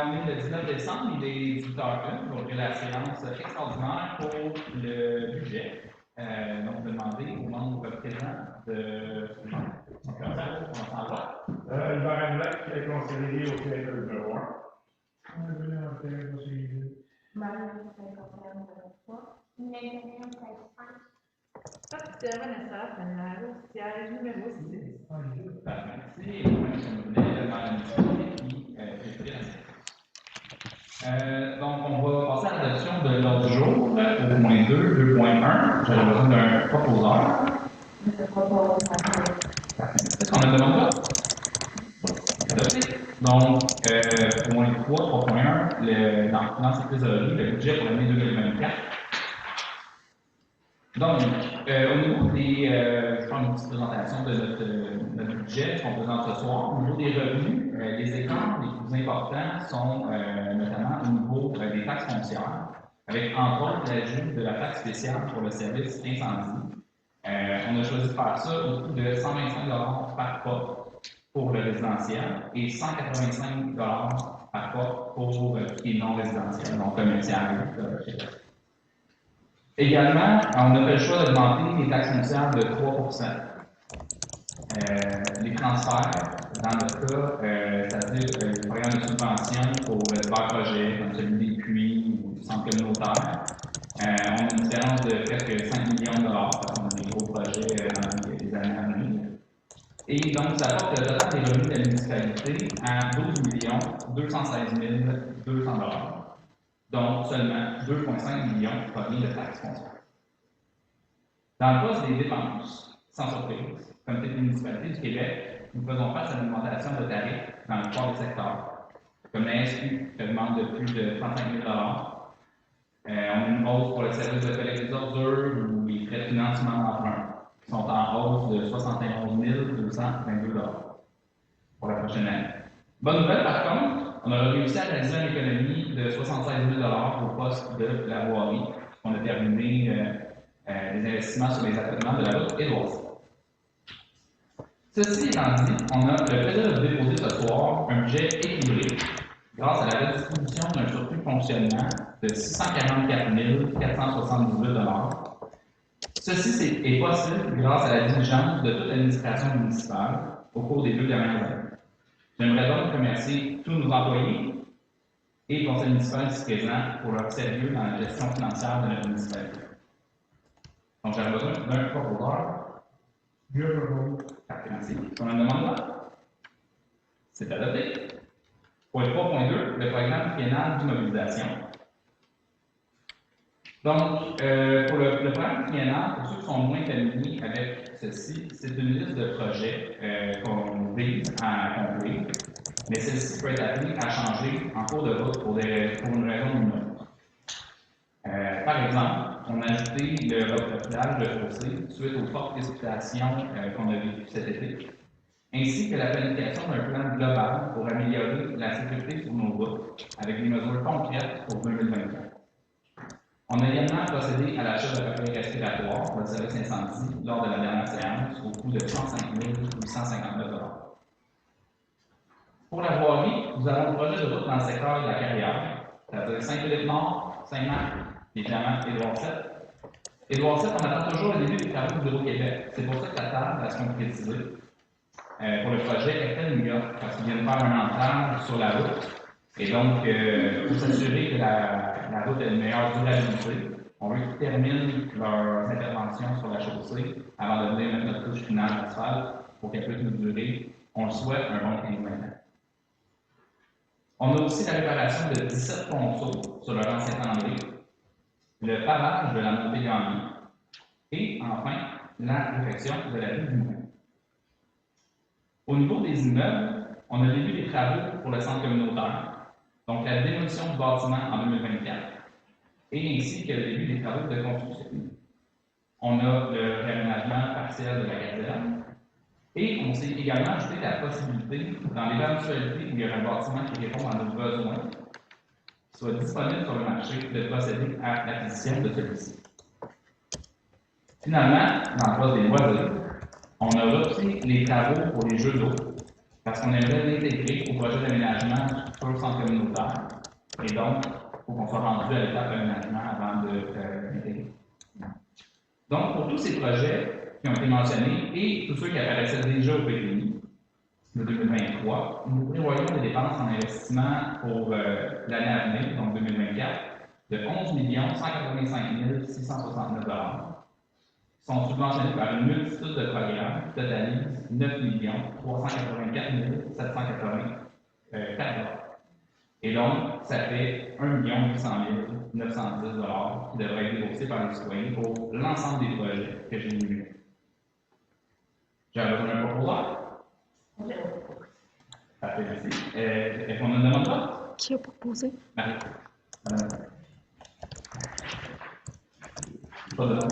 on est le 19 décembre, il est 18h01, donc la séance extraordinaire pour le budget. Donc, je vais demander aux membres présents de. On s'en va. Hubert Amlac, conseiller au CFE numéro 1. Vanessa Fanaro, siège numéro 6. Merci. Donc, on va passer à l'adoption de l'ordre du jour, au point 2, 2.1. J'avais besoin d'un proposeur. Est-ce qu'on a une demande là? Adopté. Donc, point 3, 3.1, dans la finance et trésorerie, le budget pour l'année 2024. Donc, au niveau des. Je vais faire une petite présentation de notre budget qu'on présente ce soir. Au niveau des revenus, les écarts les plus importants sont notamment au niveau des taxes foncières, avec entre autres l'ajout de la taxe spéciale pour le service incendie. On a choisi de faire ça au coût de 125 $ par porte pour le résidentiel et 185 $ par porte pour ce qui est non résidentiel, donc commercial. Également, on a fait le choix d'augmenter les taxes foncières de 3 les transferts, dans notre cas, c'est-à-dire les programmes de subvention pour divers projets, comme celui des puits ou du centre communautaire, on a une différence de presque 5 millions de dollars, parce qu'on a des gros projets dans les années à venir. Et donc, ça porte le total des revenus de la municipalité à 12 216 200 $. Donc, seulement 2,5 millions provient de taxes foncières. Dans le poste des dépenses, sans surprise, comme toutes les municipalités du Québec, nous faisons face à une augmentation de tarifs dans le plupart des secteurs, comme la SQ, qui augmente de plus de 35 000 $. On a une hausse pour le service de collecte des ordures ou les frais de financement d'emprunt, qui sont en hausse de 71 222 $ pour la prochaine année. Bonne nouvelle, par contre, on a réussi à réaliser une économie de 76 000 $ au poste de la voirie. On a terminé les investissements sur les accotements de la route Édouard. Ceci étant dit, on a le plaisir de déposer ce soir un budget équilibré grâce à la redistribution d'un surplus de fonctionnement de 644 478 $. Ceci est possible grâce à la diligence de toute l'administration municipale au cours des 2 dernières années. J'aimerais donc remercier tous nos employés et le conseil municipal ici présent pour leur sérieux dans la gestion financière de notre municipalité. Donc, j'aurais besoin d'un proposeur. Merci. On a une demande là? C'est adopté. Point 3.2, le programme triennal d'immobilisation. Donc, pour le programme triennal, pour ceux qui sont moins familiers avec ceci, c'est une liste de projets qu'on vise à accomplir, mais celle-ci peut être appelée à changer en cours de route pour une raison ou une autre. Par exemple, on a ajouté le reprofilage de fossé suite aux fortes précipitations qu'on a vécues cet été, ainsi que la planification d'un plan global pour améliorer la sécurité sur nos routes avec des mesures concrètes pour 2024. On a également procédé à l'achat de papier respiratoire pour le service incendie lors de la dernière séance au coût de 105 859 $. Pour la voirie, nous avons le projet de route dans le secteur de la carrière, c'est-à-dire Saint-Philippe-Nord, Saint-Marc, évidemment Édouard 7. Édouard 7, on attend toujours le début des travaux du Bureau-Québec. C'est pour ça que la table va se concrétiser pour le projet Eiffel New York, parce qu'ils viennent faire un entrave sur la route. Et donc, pour s'assurer que la route ait une meilleure durabilité, on veut qu'ils terminent leurs interventions sur la chaussée avant de venir mettre notre couche finale d'asphalte pour qu'elle puisse nous durer, on le souhaite, un bon 15 ans. On a aussi la réparation de 17 ponceaux sur le rang Saint-André, le pavage de la montée Gambie et enfin la réfection de la rue du Moulin. Au niveau des immeubles, on a le début des travaux pour le centre communautaire, donc la démolition du bâtiment en 2024, et ainsi que le début des travaux de construction. On a le réaménagement partiel de la caserne, et on s'est également ajouté la possibilité, dans l'éventualité où il y aura un bâtiment qui répond à nos besoins, qui soit disponible sur le marché, de procéder à l'acquisition de celui-ci. Finalement, dans le poste des loisirs, on a repris les travaux pour les jeux d'eau, parce qu'on aimerait l'intégrer au projet d'aménagement du futur centre communautaire. Et donc, il faut qu'on soit rendu à l'étape d'aménagement avant de l'intégrer. Donc, pour tous ces projets qui ont été mentionnés et tous ceux qui apparaissaient déjà au PPI de 2023, nous prévoyons des dépenses en investissement pour l'année à venir, donc 2024, de 11 185 669 qui sont subventionnés par une multitude de programmes qui totalisent 9 384 784 Et donc, ça fait 1 800 910 qui devraient être déboursés par les citoyens pour l'ensemble des projets que j'ai énumérés. J'ai besoin d'un proposeur? Parfait, merci. Est-ce qu'on a une demande là? Qui a proposé? Marie. Pas de demande.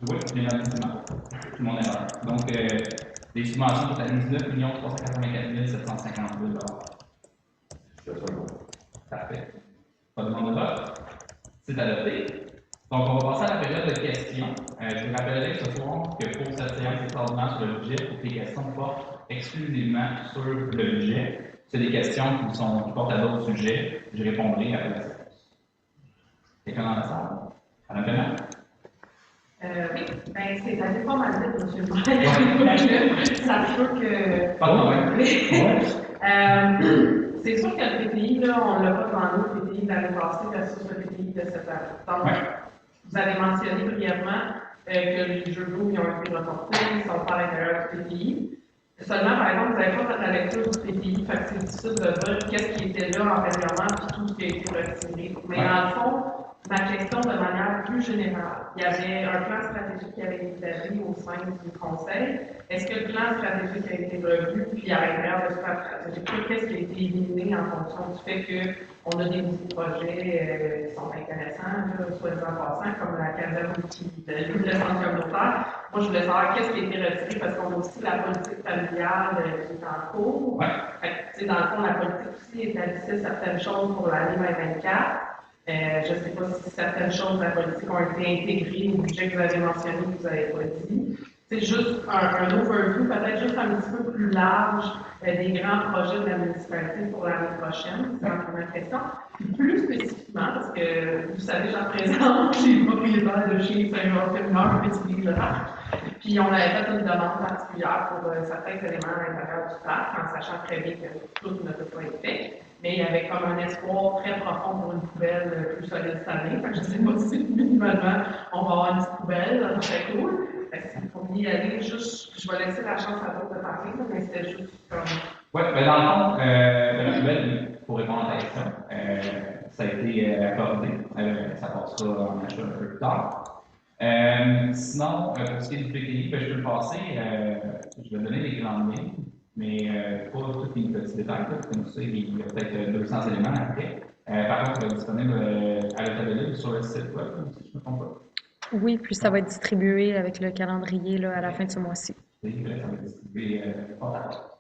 Oui, bien évidemment. C'est mon erreur. Donc, les subventions totalisent 9 384 752 Parfait. Pas de demande de vote? C'est adopté. Donc, on va passer à la période de questions. Je vous rappellerai ce soir que pour cette séance extraordinaire sur le budget, il faut que les questions portent exclusivement sur le budget. C'est des questions qui portent à d'autres sujets. Je répondrai après la séance. Quelqu'un dans la salle? Madame Bernard? Oui, ben c'est assez formalité, M. le maire. Ça peut que. Pas de problème. C'est sûr que le PPI, là, on ne l'a pas devant nous, le PPI de l'année passée versus le PPI de cette année. Donc, vous avez mentionné brièvement que les jeux d'eau qui ont été reportés ne sont pas à l'intérieur du PPI. Seulement, par exemple, vous n'avez pas fait la lecture du PPI, fait que c'est difficile de dire qu'est-ce qui était là antérieurement puis tout ce qui a été retiré. Mais dans le fond, ma question de manière plus générale, il y avait un plan stratégique qui avait été établi au sein du Conseil. Est-ce que le plan stratégique a été revu, puis à l'intérieur de ce plan stratégique, qu'est-ce qui a été éliminé en fonction du fait qu'on a des nouveaux projets qui sont intéressants, soit disant passant, comme la caserne le centre communautaire. Moi, je voulais savoir qu'est-ce qui a été retiré, parce qu'on a aussi la politique familiale qui est en cours. Fait, dans le fond, la politique aussi établissait certaines choses pour l'année 2024. Je ne sais pas si certaines choses de la politique ont été intégrées au budget que vous avez mentionné, que vous n'avez pas dit. C'est juste un overview, peut-être juste un petit peu plus large des grands projets de la municipalité pour l'année prochaine. C'est ma première question. Puis plus spécifiquement, parce que vous savez, j'en présente les propriétaires de chez Saint-Jean-Fémineur, Petit-Lac. Puis on avait fait une demande particulière pour certains éléments à l'intérieur du parc, en sachant très bien que tout ne peut pas être fait. Mais il y avait comme un espoir très profond pour une poubelle plus solide cette année. Fait que je ne sais pas si minimalement on va avoir une petite poubelle, ça serait cool. S'il faut y aller, juste, je vais laisser la chance à d'autres de parler, mais c'était juste comme. Oui, mais dans le fond, la poubelle, pour répondre à ta question, ça a été accordé. Ça passera en achat un peu plus tard. Sinon, pour ce qui est du PPI, je peux le passer. Je vais donner les grandes lignes, mais pas tous les petits détails. Comme ça, il y a peut-être 200 éléments après. Par contre, ça va être disponible à l'état de libre sur le site web, si je ne me trompe pas. Oui, puis ça va être distribué avec le calendrier là, à la fin de ce mois-ci. Oui, ça va être distribué fort à fort.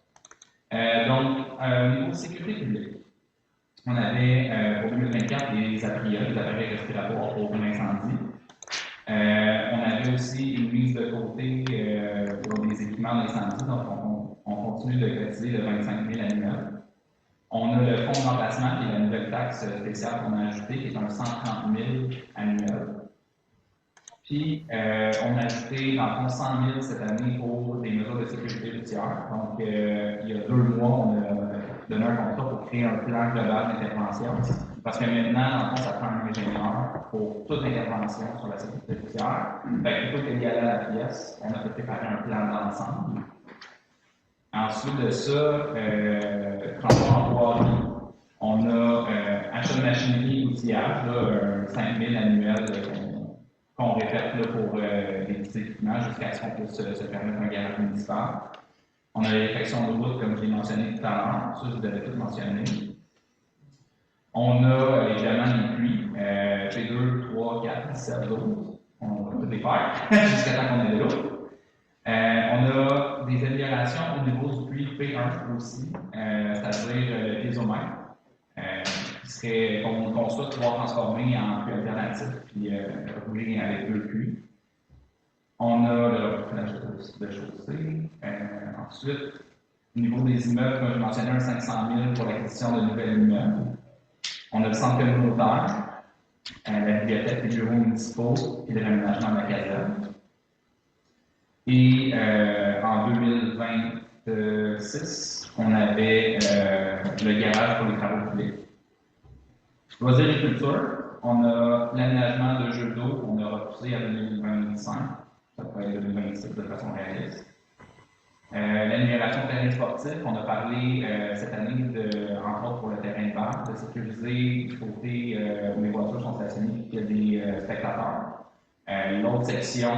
Donc, au niveau de sécurité publique, on avait pour 2024 des APRIA, des appareils respiratoires pour l'incendie. On avait aussi une mise de côté pour des équipements d'incendie, donc on continue de cotiser de 25 000 annuels. On a le fonds de remplacement, qui est la nouvelle taxe spéciale qu'on a ajoutée, qui est un 130 000 annuel. Puis, on a ajouté, dans le fond, 100 000 cette année pour des mesures de sécurité routière. Donc, il y a 2 mois, on a donné un contrat pour créer un plan global d'intervention. Parce que maintenant, dans le fond, ça prend un ingénieur pour toute l'intervention sur la sécurité routière. Fait que plutôt que d'y aller à la pièce, on a fait préparer un plan d'ensemble. Ensuite de ça, transport en voirie. On a achat de machinerie et outillage, là, 5 000 annuels qu'on répète là, pour les petits équipements jusqu'à ce qu'on puisse se permettre un garage municipal. On a l'effection de route, comme je l'ai mentionné tout à l'heure, ça je vous avais tout mentionné. On a évidemment les pluies, P2, 3, 4, 17, 12. On va tout les faire jusqu'à temps qu'on ait de l'eau. On a des améliorations au niveau du puits P1 aussi, c'est-à-dire le piézomètre, qui serait qu'on souhaite pouvoir transformer en puits alternatif puis rouler avec 2 puits. On a le refoulement de chaussée. Ensuite, au niveau des immeubles, comme je mentionnais, un 500 000 pour l'acquisition de nouveaux immeubles. On a le centre communautaire, la bibliothèque, les bureaux municipaux et le réaménagement de la caserne. Et en 2026, on avait le garage pour les travaux publics. Loisirs et culture, on a l'aménagement de jeux d'eau qu'on a repoussé à 2025, ça peut être 2026 de façon réaliste. L'amélioration de terrain sportif, on a parlé cette année, entre autres pour le terrain de balle, de sécuriser du côté où les voitures sont stationnées et qu'il y a des spectateurs. L'autre section,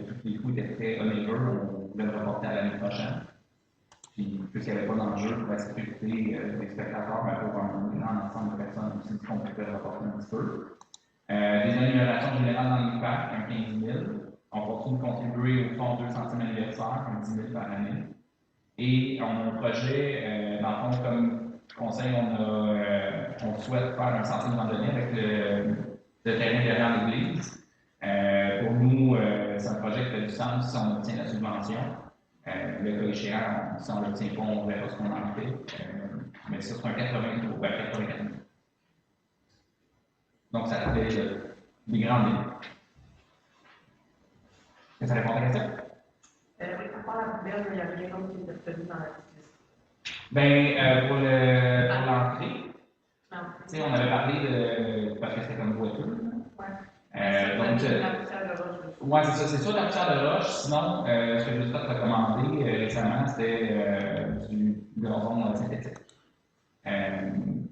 tous les coups étaient très onéreux, on voulait le reporter à l'année prochaine. Puis, puisqu'il n'y avait pas d'enjeu pour la sécurité des spectateurs, mais pour un grand ensemble de personnes aussi, qu'on pouvait le reporter un petit peu. Des améliorations générales dans les parcs, un 15 000. On continue de contribuer au fonds 2 centimes anniversaire, un 10 000 par année. Et on a un projet, dans le fond, comme conseil, on souhaite faire un centime randonnée avec le terrain derrière l'église. Pour nous, c'est un projet qui fait du sens si on obtient la subvention. Le cas échéant, si on ne l'obtient pas, on verra ce qu'on en fait. Mais ça, c'est un 84 000. Donc, ça fait des grandes lignes. Est-ce que ça répond à la question? Oui, à part la poubelle, il y avait quelque chose qui était prévu dans la liste. Bien, pour l'entrée, on avait parlé de. Parce que c'était comme voiture. Oui. Donc, la poussière de roche. oui, c'est ça. C'est soit la poussière de roche. Sinon, ce que je me suis fait recommander récemment, c'était du gazon synthétique.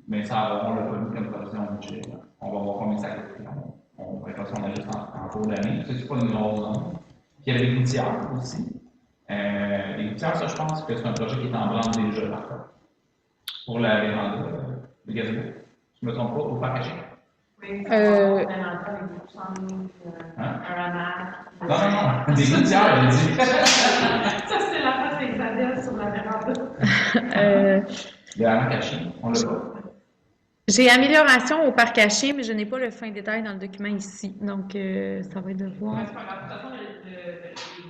Mais ça, on l'a pas mis comme provision au budget. On va voir combien ça coûte. On va faire son ajuste en cours d'année. C'est pas une grosse zone. Puis il y avait des gouttières aussi. Les gouttières, ça, je pense que c'est un projet qui est en branle déjà, par contre. Pour la véranda de Gazebo. Je ne me trompe pas, au parc caché. Oui, un endroit avec des coussins, un hamac. Non, des gouttières, j'ai dit. Ça, c'est la face d'Isabelle sur la véranda. Le hamac caché, on l'a pas. J'ai amélioration au parc caché, mais je n'ai pas le fin détail dans le document ici. Donc, ça va être de voir. C'est pas grave. De toute façon,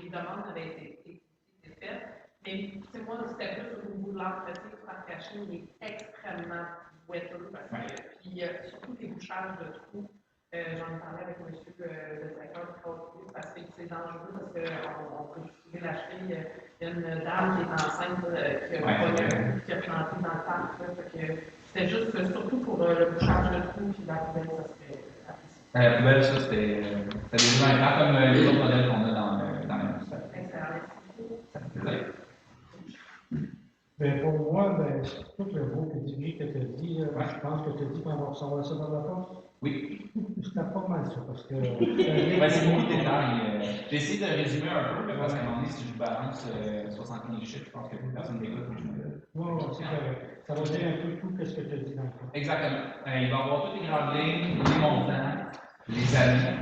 les demandes avaient été faites. Mais moi, c'était plus au niveau de l'entretien du parc caché, il est extrêmement boiteux. Puis, surtout les bouchages de trous. J'en ai parlé avec M. le directeur du Côte parce que c'est dangereux, parce qu'on peut trouver l'acheter. Il y a une dame qui est enceinte qui a planté dans le parc. C'était juste surtout pour le bouchage de trous puis la poubelle, ça serait apprécié. La poubelle, ça, c'était des gens comme les autres modèles qu'on a dans l'industrie. Ça fait plaisir. Ben, pour moi, tout le beau pedigree que tu as dit, je pense que tu as dit qu'on va recevoir ça dans la poste. Oui. C'était pas mal ça, parce que. C'est beaucoup de détails. J'ai essayé de résumer un peu, parce qu'à un moment donné, si je balance 75 chiffres, je pense que personne n'écoute. Oui, c'est correct. Ça va dire un peu tout ce que tu as dit dans le fond. Exactement. Il va y avoir toutes les grandes lignes, les montants, les années,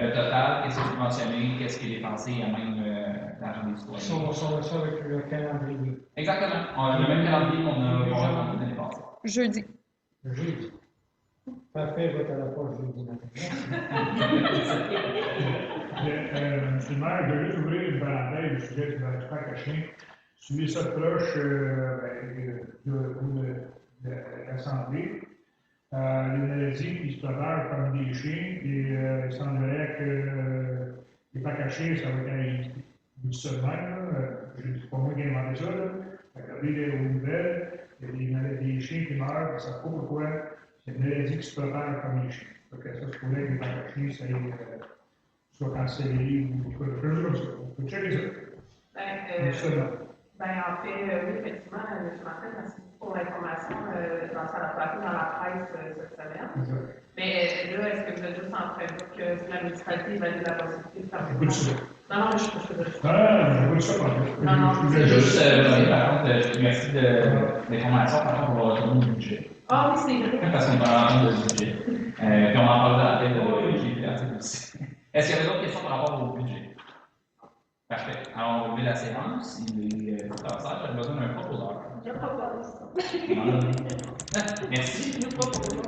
le total, qu'est-ce qui est subventionné, qu'est-ce qui est dépensé, il y a même l'argent des citoyens. On sort ça avec le calendrier. Exactement. On a le même calendrier qu'on a l'année passée. Jeudi. Jeudi. Parfait, je vais être à la poste jeudi matin. Monsieur le maire, je vais juste ouvrir une parenthèse du sujet du parc caché. Suivez ça de proche de l'Assemblée. Il y a une maladie qui se prépare comme des chiens et il semblerait que les parcs cachés, ça va être du seul même. C'est pas moi qui ai inventé ça. Regardez aux nouvelles, il y a des chiens qui meurent, on ne sait pas pourquoi. C'est une maladie qui se prépare comme les chiens. Donc, ça se pourrait que les parcs cachés, ça soit cancellé ou quelque chose comme ça. On peut checker ça. En fait, oui, effectivement, M. Martin, merci pour l'information. Ça l'a passé dans la presse cette semaine. Mais là, est-ce que vous êtes juste en train de dire que la municipalité évalue la possibilité de faire ça? Non, je suis pas sûr. Je veux ça Non, c'est juste, par contre, merci de l'information, par contre, on va retourner au budget. Ah oui, c'est vrai. Parce qu'on parle de budget. Puis on en parle de la tête de l'article aussi. Est-ce qu'il y avait d'autres questions par rapport au budget? Parfait. Alors, on va lever la séance. Il est 14h. J'ai besoin d'un proposeur. Je propose. Merci. Nous proposons.